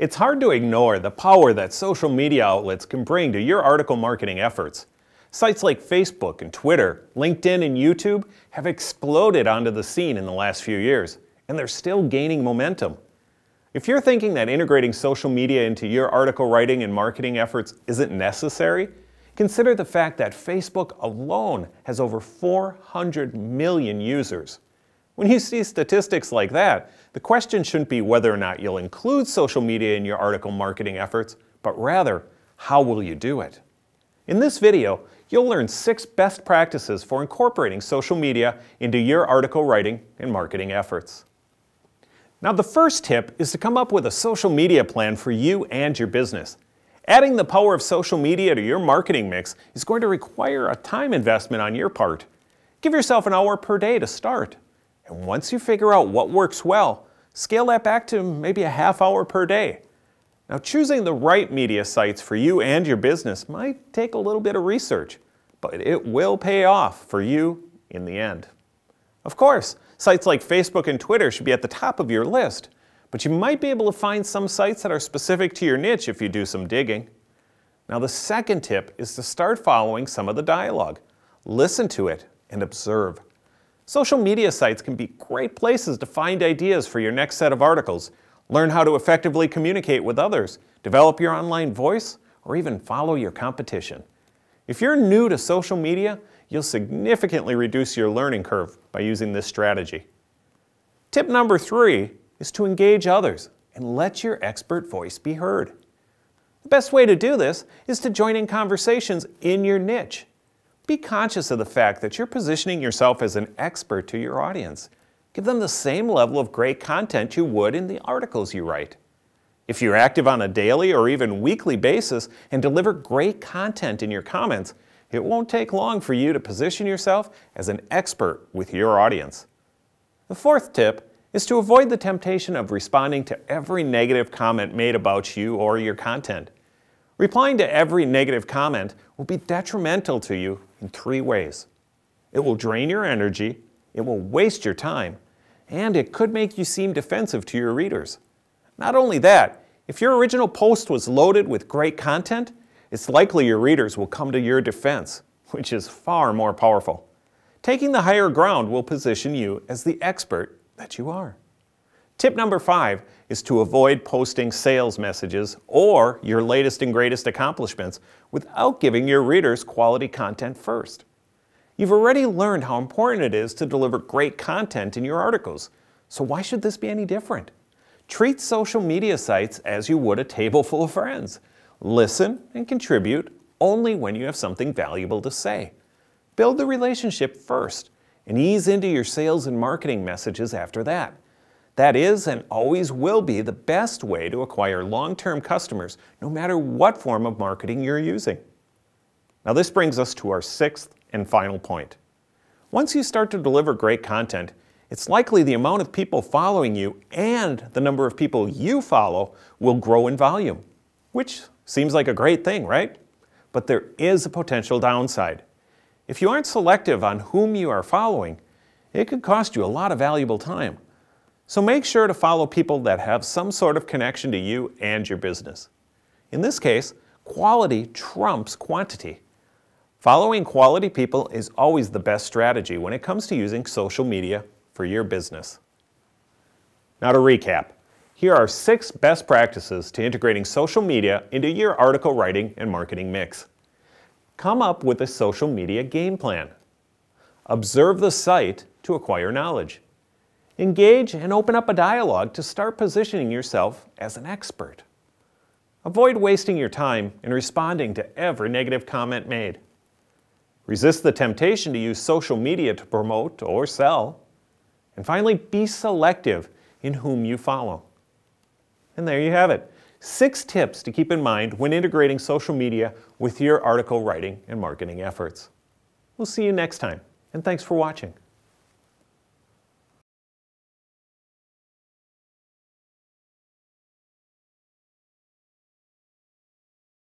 It's hard to ignore the power that social media outlets can bring to your article marketing efforts. Sites like Facebook and Twitter, LinkedIn and YouTube have exploded onto the scene in the last few years, and they're still gaining momentum. If you're thinking that integrating social media into your article writing and marketing efforts isn't necessary, consider the fact that Facebook alone has over 400 million users. When you see statistics like that, the question shouldn't be whether or not you'll include social media in your article marketing efforts, but rather, how will you do it? In this video, you'll learn 6 best practices for incorporating social media into your article writing and marketing efforts. Now, the first tip is to come up with a social media plan for you and your business. Adding the power of social media to your marketing mix is going to require a time investment on your part. Give yourself an hour per day to start. And once you figure out what works well, scale that back to maybe a half hour per day. Now, choosing the right media sites for you and your business might take a little bit of research, but it will pay off for you in the end. Of course, sites like Facebook and Twitter should be at the top of your list, but you might be able to find some sites that are specific to your niche if you do some digging. Now, the second tip is to start following some of the dialogue. Listen to it and observe. Social media sites can be great places to find ideas for your next set of articles, learn how to effectively communicate with others, develop your online voice, or even follow your competition. If you're new to social media, you'll significantly reduce your learning curve by using this strategy. Tip number 3 is to engage others and let your expert voice be heard. The best way to do this is to join in conversations in your niche. Be conscious of the fact that you're positioning yourself as an expert to your audience. Give them the same level of great content you would in the articles you write. If you're active on a daily or even weekly basis and deliver great content in your comments, it won't take long for you to position yourself as an expert with your audience. The fourth tip is to avoid the temptation of responding to every negative comment made about you or your content. Replying to every negative comment will be detrimental to you in 3 ways. It will drain your energy, it will waste your time, and it could make you seem defensive to your readers. Not only that, if your original post was loaded with great content, it's likely your readers will come to your defense, which is far more powerful. Taking the higher ground will position you as the expert that you are. Tip number 5 is to avoid posting sales messages or your latest and greatest accomplishments without giving your readers quality content first. You've already learned how important it is to deliver great content in your articles, so why should this be any different? Treat social media sites as you would a table full of friends. Listen and contribute only when you have something valuable to say. Build the relationship first and ease into your sales and marketing messages after that. That is and always will be the best way to acquire long-term customers, no matter what form of marketing you're using. Now, this brings us to our 6th and final point. Once you start to deliver great content, it's likely the amount of people following you and the number of people you follow will grow in volume, which seems like a great thing, right? But there is a potential downside. If you aren't selective on whom you are following, it could cost you a lot of valuable time. So make sure to follow people that have some sort of connection to you and your business. In this case, quality trumps quantity. Following quality people is always the best strategy when it comes to using social media for your business. Now, to recap, here are 6 best practices to integrating social media into your article writing and marketing mix. Come up with a social media game plan. Observe the site to acquire knowledge. Engage and open up a dialogue to start positioning yourself as an expert. Avoid wasting your time in responding to every negative comment made. Resist the temptation to use social media to promote or sell. And finally, be selective in whom you follow. And there you have it. 6 tips to keep in mind when integrating social media with your article writing and marketing efforts. We'll see you next time, and thanks for watching.